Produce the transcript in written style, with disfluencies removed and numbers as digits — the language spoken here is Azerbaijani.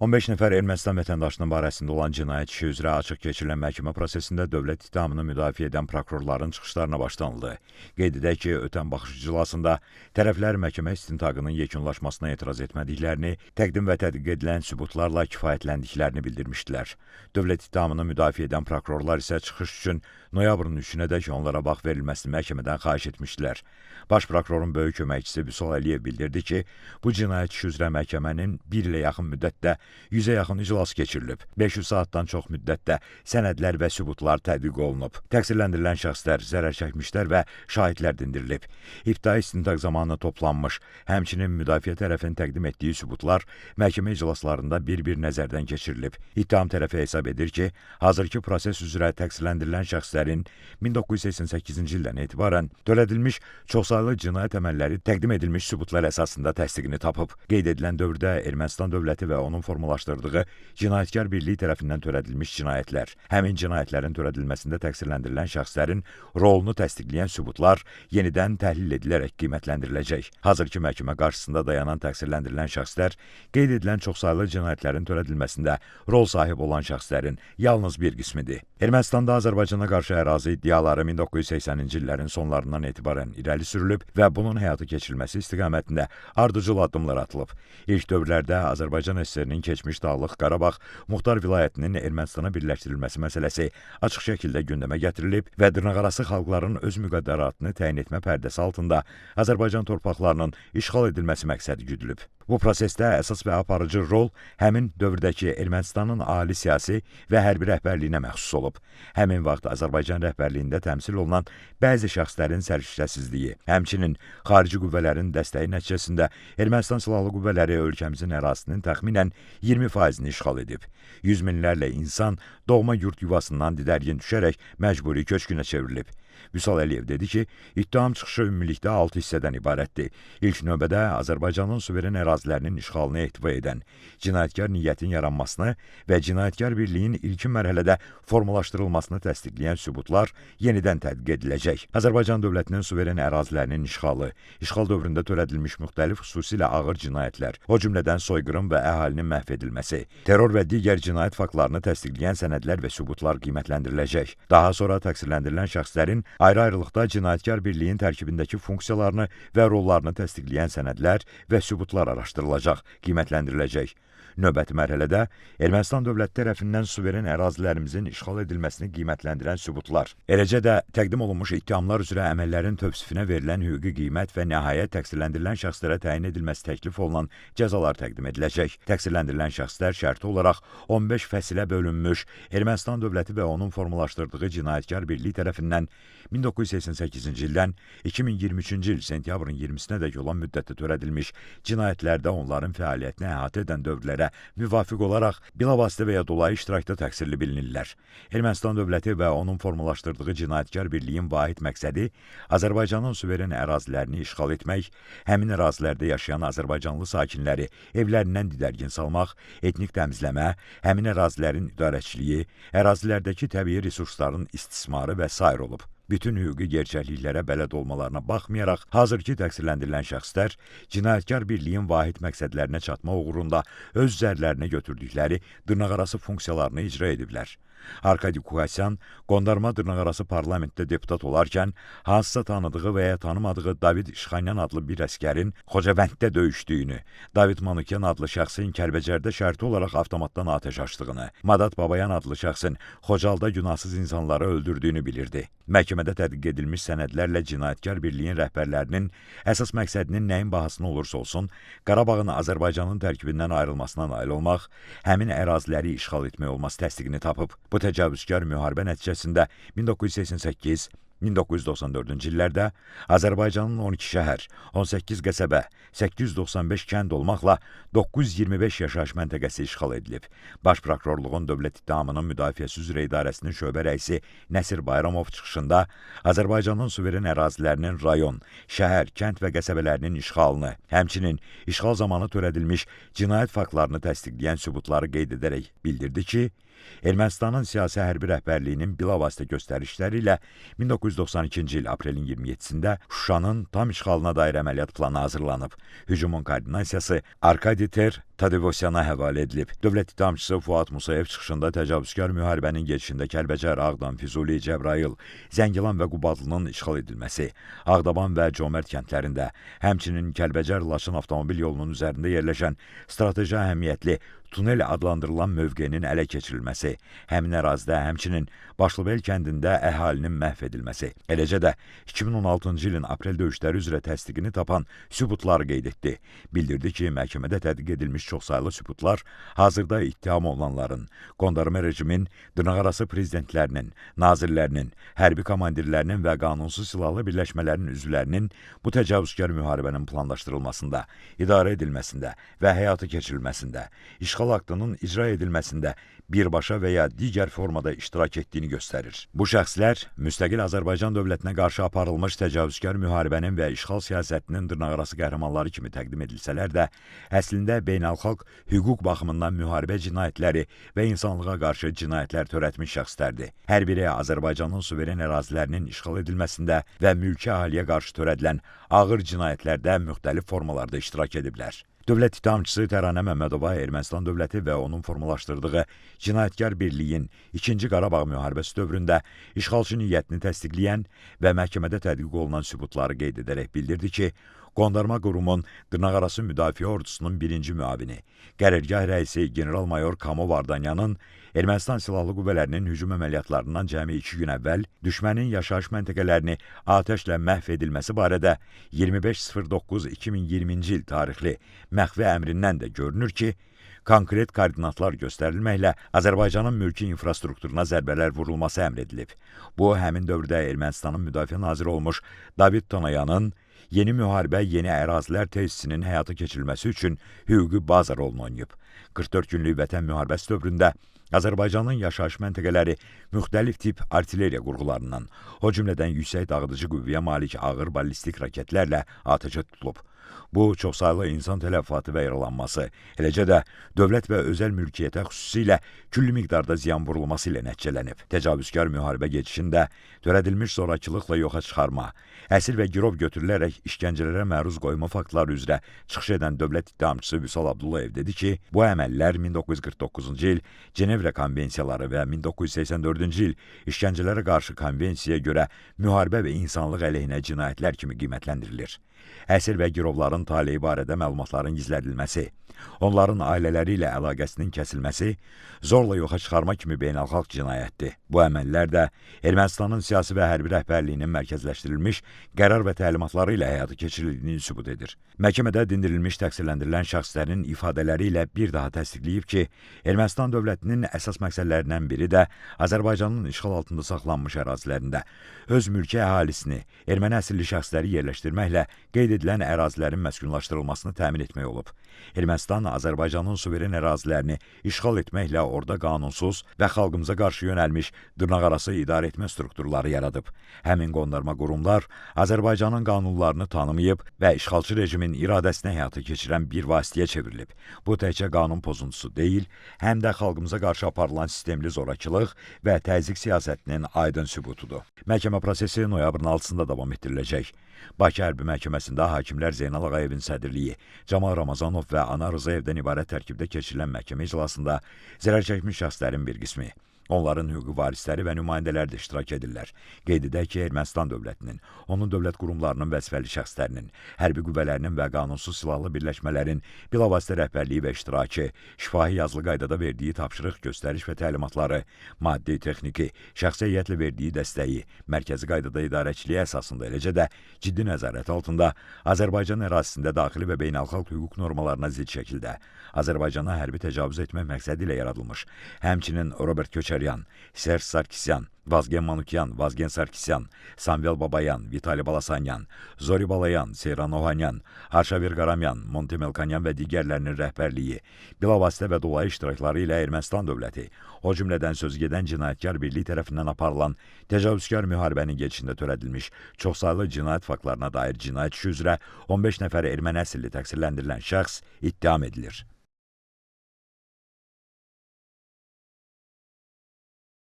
15 nəfər Ermənistan vətəndaşının barəsində olan cinayət işi üzrə açıq keçirilən məhkəmə prosesində dövlət ittihamını müdafiə edən prokurorların çıxışlarına başlanıldı. Qeyd edək ki, ötən baxış iclasında tərəflər məhkəmə istintaqının yekunlaşmasına etiraz etmədiklərini, təqdim və tədqiq edilən sübutlarla kifayətləndiklərini bildirmişdilər. Dövlət ittihamını müdafiə edən prokurorlar isə çıxış üçün noyabrın 3-ədək onlara vaxt verilməsini məhkəmədən xahiş etmişdilər. Baş prokurorun böyük köməkçisi Vüsal Əliyev bildirdi ki, bu cinayət işi üzrə məhkəmənin bir ilə yaxın müddətdə 100-ə yaxın iclas keçirilib. 500 saatdan çox müddətdə sənədlər və sübutlar tədqiq olunub. Təqsirləndirilən şəxslər, zərər çəkmişlər və şahidlər dindirilib. İbtidai istintaq zamanı toplanmış, həmçinin müdafiə tərəfinin təqdim etdiyi sübutlar məhkəmə iclaslarında bir-bir nəzərdən keçirilib. İttiham tərəfi hesab edir ki, hazırki proses üzrə təqsirləndirilən şəxslərin 1988-ci ildən etibarən törədilmiş çoxsaylı cinayət əməlləri təqdim edilmiş sübutlar əsasında təsdiqini tapıb. Qeyd edilən dövrdə Ermənistan dövləti və onun formalaşdırdığı cinayətkar birliyi tərəfindən törədilmiş cinayətlər, həmin cinayətlərin törədilməsində təqsirləndirilən şəxslərin rolunu təsdiqləyən sübutlar yenidən təhlil edilərək qiymətləndiriləcək. Hazırki məhkəmə qarşısında dayanan təqsirləndirilən şəxslər qeyd edilən çoxsaylı cinayətlərin törədilməsində rol sahibi olan şəxslərin yalnız bir qismidir. Ermənistanda Azərbaycana qarşı ərazi iddiaları 1980-ci illərin sonlarından etibarən irəli sürülüb və bunun həyata keçirilməsi istiqamətində ardıcıl addımlar atılıb. İlk dövrlərdə Azərbaycan SSR-nin keçmiş Dağlıq Qarabağ Muxtar Vilayətinin Ermənistana birləşdirilməsi məsələsi açıq şəkildə gündəmə gətirilib və dırnaqarası xalqların öz müqəddəratını təyin etmə pərdəsi altında Azərbaycan torpaqlarının işğal edilməsi məqsədi güdülüb. Bu prosesdə əsas və aparıcı rol həmin dövrdəki Ermənistanın ali siyasi və hərbi rəhbərliyinə məxsus olub. Həmin vaxt Azərbaycan rəhbərliyində təmsil olunan bəzi şəxslərin səriştəsizliyi, həmçinin xarici qüvvələrin dəstəyi nəticəsində Ermənistan silahlı qüvvələri ölkəmizin ərazisinin təxminən 20%-ni işğal edib. Yüz minlərlə insan doğma yurt yuvasından didərgin düşərək məcburi köçkünə çevrilib. Vüsal Əliyev dedi ki, ittiham çıxışı ümumilikdə 6 hissədən ibarətdir. İlk növbədə Azərbaycanın suveren ərazilərinin işğalını ehtiva edən, cinayətkar niyyətin yaranmasını və cinayətkar birliyin ilkin mərhələdə formalaşdırılmasını təsdiqləyən sübutlar yenidən tədqiq ediləcək. Azərbaycan dövlətinin suveren ərazilərinin işğalı, işğal dövründə törədilmiş müxtəlif xüsusilə ağır cinayətlər, o cümlədən soyqırım və əhalinin məhv edilməsi, terror və digər cinayət faktlarını təsdiqləyən sənədlər və sübutlar qiymətləndiriləcək. Daha sonra təqsirləndirilən şəxslərin ayrı-ayrılıqda cinayətkar birliyin tərkibindəki funksiyalarını və rollarını təsdiqləyən sənədlər və sübutlar araşdırılacaq, qiymətləndiriləcək. Növbəti mərhələdə Ermənistan dövləti tərəfindən suveren ərazilərimizin işğal edilməsini qiymətləndirən sübutlar, eləcə də təqdim olunmuş ittihamlar üzrə əməllərin tövsifinə verilən hüquqi qiymət və nəhayət təqsirləndirilən şəxslərə təyin edilməsi təklif olunan cəzalar təqdim ediləcək. Təqsirləndirilən şəxslər şərti olaraq 15 fəsilə bölünmüş Ermənistan dövləti və onun formalaşdırdığı cinayətkar birliyi tərəfindən 1988-ci ildən 2023-cü il sentyabrın 20-sinədək olan müddətdə törədilmiş cinayətlərdə onların fəaliyyətini əhatə edən dövrlərə müvafiq olaraq bilavasitə və ya dolayı iştirakda təqsirli bilinirlər. Ermənistan dövləti və onun formalaşdırdığı cinayətkar birliyin vahid məqsədi Azərbaycanın suveren ərazilərini işğal etmək, həmin ərazilərdə yaşayan azərbaycanlı sakinləri evlərindən didərgin salmaq, etnik təmizləmə, həmin ərazilərin idarəçiliyi, ərazilərdəki təbii resursların istismarı və sair olub. Bütün hüquqi gerçəkliklərə bələd olmalarına baxmayaraq, hazırki təqsirləndirilən şəxslər cinayətkar birliyin vahid məqsədlərinə çatma uğrunda öz üzərlərinə götürdükləri dırnaqarası funksiyalarını icra ediblər. Arkadi Kukasyan qondarma dırnaqarası parlamentdə deputat olarkən hansısa tanıdığı və ya tanımadığı David İşxanyan adlı bir əskərin Xocavənddə döyüşdüyünü, David Manukyan adlı şəxsin Kəlbəcərdə şərti olaraq avtomatdan atəş açdığını, Madat Babayan adlı şəxsin Xocalda günahsız insanları öldürdüyünü bilirdi. Məhkəmədə tədqiq edilmiş sənədlərlə cinayətkar birliyin rəhbərlərinin əsas məqsədinin nəyin bahasına olursa olsun, Qarabağın Azərbaycanın tərkibindən ayrılmasına nail olmaq, həmin əraziləri işğal etmək olması təsdiqini tapıb. Bu təcavüzkar müharibə nəticəsində 1988 1994-cü illərdə Azərbaycanın 12 şəhər, 18 qəsəbə, 895 kənd olmaqla 925 yaşayış məntəqəsi işğal edilib. Baş prokurorluğun dövlət ittihamının müdafiəsi üzrə idarəsinin şöbə rəisi Nəsir Bayramov çıxışında Azərbaycanın suveren ərazilərinin rayon, şəhər, kənd və qəsəbələrinin işğalını, həmçinin işğal zamanı törədilmiş cinayət faktlarını təsdiqləyən sübutları qeyd edərək bildirdi ki, Ermənistanın siyasi hərbi rəhbərliyinin bilavasitə göstərişləri ilə 1992-ci il aprelin 27-sində Şuşanın tam işğalına dair əməliyyat planı hazırlanıb. Hücumun koordinasiyası Arkadi Ter Tadevosyan'a həvalə edilib. Dövlət ittihamçısı Fuad Musayev çıxışında təcavüzkar müharibənin gedişində Kəlbəcər, Ağdam, Füzuli, Cəbrayıl, Zəngilan və Qubadlının işğal edilməsi, Ağdaban və Comərd kəndlərində, həmçinin Kəlbəcər-Laçın avtomobil yolunun üzərində yerləşən strateji əhəmiyyətli tunel adlandırılan mövqenin ələ keçirilməsi, həmin ərazidə həmçinin Başlıbel kəndində əhalinin məhv edilməsi, eləcə də 2016-cı ilin aprel döyüşləri üzrə təsdiqini tapan sübutları qeyd etdi. Bildirdi ki, məhkəmədə tədqiq edilmiş çoxsaylı sübutlar hazırda ittiham olunanların, qondarma rejimin, dırnaqarası prezidentlərinin, nazirlərinin, hərbi komandirlərinin və qanunsuz silahlı birləşmələrin üzvlərinin bu təcavüzkar müharibənin planlaşdırılmasında, idarə edilməsində və həyata keçirilməsində, işğal aktının icra edilməsində birbaşa və ya digər formada iştirak etdiyini göstərir. Bu şəxslər müstəqil Azərbaycan dövlətinə qarşı aparılmış təcavüzkar müharibənin və işğal siyasətinin dırnaqarası qəhrəmanları kimi təqdim edilsələr də, əslində beynəlxalq hüquq baxımından müharibə cinayətləri və insanlığa qarşı cinayətlər törətmiş şəxslərdir. Hər biri Azərbaycanın suveren ərazilərinin işğal edilməsində və mülki əhaliyə qarşı törədilən ağır cinayətlərdə müxtəlif formalarda iştirak ediblər. Dövlət ittihamçısı Təranə Məmmədova Ermənistan dövləti və onun formalaşdırdığı cinayətkar birliyin 2-ci Qarabağ müharibəsi dövründə işğalçı niyyətini təsdiqləyən və məhkəmədə tədqiq olunan sübutları qeyd edərək bildirdi ki, qondarma qurumun dırnaqarası müdafiə ordusunun 1-ci müavini, qərargah rəisi general-mayor Kamo Vardanyanın Ermənistan Silahlı Qüvvələrinin hücum əməliyyatlarından cəmi 2 gün əvvəl düşmənin yaşayış məntəqələrini atəşlə məhv edilməsi barədə 25.09.2020-ci il tarixli məxfi əmrindən də görünür ki, konkret koordinatlar göstərilməklə Azərbaycanın mülki infrastrukturuna zərbələr vurulması əmr edilib. Bu, həmin dövrdə Ermənistanın müdafiə naziri olmuş David Tonayanın yeni müharibə, yeni ərazilər tesisinin həyata keçirilməsi üçün hüquqi baza rolunu oynayıb. 44 günlük vətən müharibəsi dövründə Azərbaycanın yaşayış məntəqələri müxtəlif tip artilleriya qurğularından, o cümlədən yüksək dağıdıcı qüvvəyə malik ağır ballistik raketlərlə atəşə tutulub. Bu, çoxsaylı insan tələfatı və yaralanması, eləcə də dövlət və özəl mülkiyyətə xüsusilə külli miqdarda ziyan vurulması ilə nəticələnib. Təcavüzkar müharibə gedişində törədilmiş zorakılıqla yoxa çıxarma, əsir və girov götürülərək işgəncələrə məruz qoyma faktları üzrə çıxış edən dövlət ittihamçısı Vüsal Abdullayev dedi ki, bu əməllər 1949-cu il Cenevrə konvensiyaları və 1984-cü il işgəncələrə qarşı konvensiyaya görə müharibə və insanlıq əleyhinə cinayətlər kimi qiymətləndirilir. Əsir və girovların taleyi barədə məlumatların gizlədilməsi, onların ailələri ilə əlaqəsinin kəsilməsi zorla yoxa çıxarma kimi beynəlxalq cinayətdir. Bu əməllər də Ermənistanın siyasi və hərbi rəhbərliyinin mərkəzləşdirilmiş qərar və təlimatları ilə həyata keçirildiyini sübut edir. Məhkəmədə dindirilmiş təqsirləndirilən şəxslərin ifadələri ilə bir daha təsdiqləyib ki, Ermənistan dövlətinin əsas məqsədlərindən biri də Azərbaycanın işğal altında saxlanmış ərazilərində öz mülki əhalisini, erməni əsilli şəxsləri yerləşdirməklə qeyd edilən ərazilərin məskunlaşdırılmasını təmin etmək olub. Ermənistan Azərbaycanın suveren ərazilərini işğal etməklə orada qanunsuz və xalqımıza qarşı yönəlmiş dırnaqarası idarə etmə strukturları yaradıb. Həmin qondarma qurumlar Azərbaycanın qanunlarını tanımayıb və işğalçı rejimin iradəsini həyata keçirən bir vasitəyə çevrilib. Bu təkcə qanun pozuntusu deyil, həm də xalqımıza qarşı aparılan sistemli zorakılıq və təzyiq siyasətinin aydın sübutudur. Məhkəmə prosesi noyabrın 6-sında davam etdiriləcək. Bakı Hərbi Məhkəməsində hakimlər Zeynal Ağayevin sədrliyi, Camal Ramazanov və Anar Rızayevdən ibarət tərkibdə keçirilən məhkəmə iclasında zərər çəkmiş şəxslərin bir qismi, onların hüquqi varisləri və nümayəndələri də iştirak edirlər. Qeyd edək ki, Ermənistan dövlətinin, onun dövlət qurumlarının vəzifəli şəxslərinin, hərbi qüvvələrinin və qanunsuz silahlı birləşmələrin bilavasitə rəhbərliyi və iştirakı, şifahi yazılı qaydada verdiyi tapşırıq, göstəriş və təlimatları, maddi, texniki, şəxsi heyətlə verdiyi dəstəyi, mərkəzi qaydada idarəçiliyi əsasında, eləcə də ciddi nəzarət altında Azərbaycan ərazisində daxili və beynəlxalq hüquq normalarına zidd şəkildə Azərbaycana hərbi təcavüz etmək məqsədi ilə yaradılmış, həmçinin Robert Köçəryan, Serj Sarkisyan, Vazgen Manukyan, Vazgen Sarkisyan, Samvel Babayan, Vitali Balasanyan, Zori Balayan, Seyran Ohanyan, Arşavir Qaramyan, Monte Melkonyan və digərlərinin rəhbərliyi, bilavasitə və dolayı iştirakları ilə Ermənistan dövləti, o cümlədən sözügedən cinayətkar birlik tərəfindən aparılan təcavüzkar müharibənin gedişində törədilmiş çoxsaylı cinayət faktlarına dair cinayət işi üzrə 15 nəfər erməni əsilli təqsirləndirilən şəxs ittiham edilir.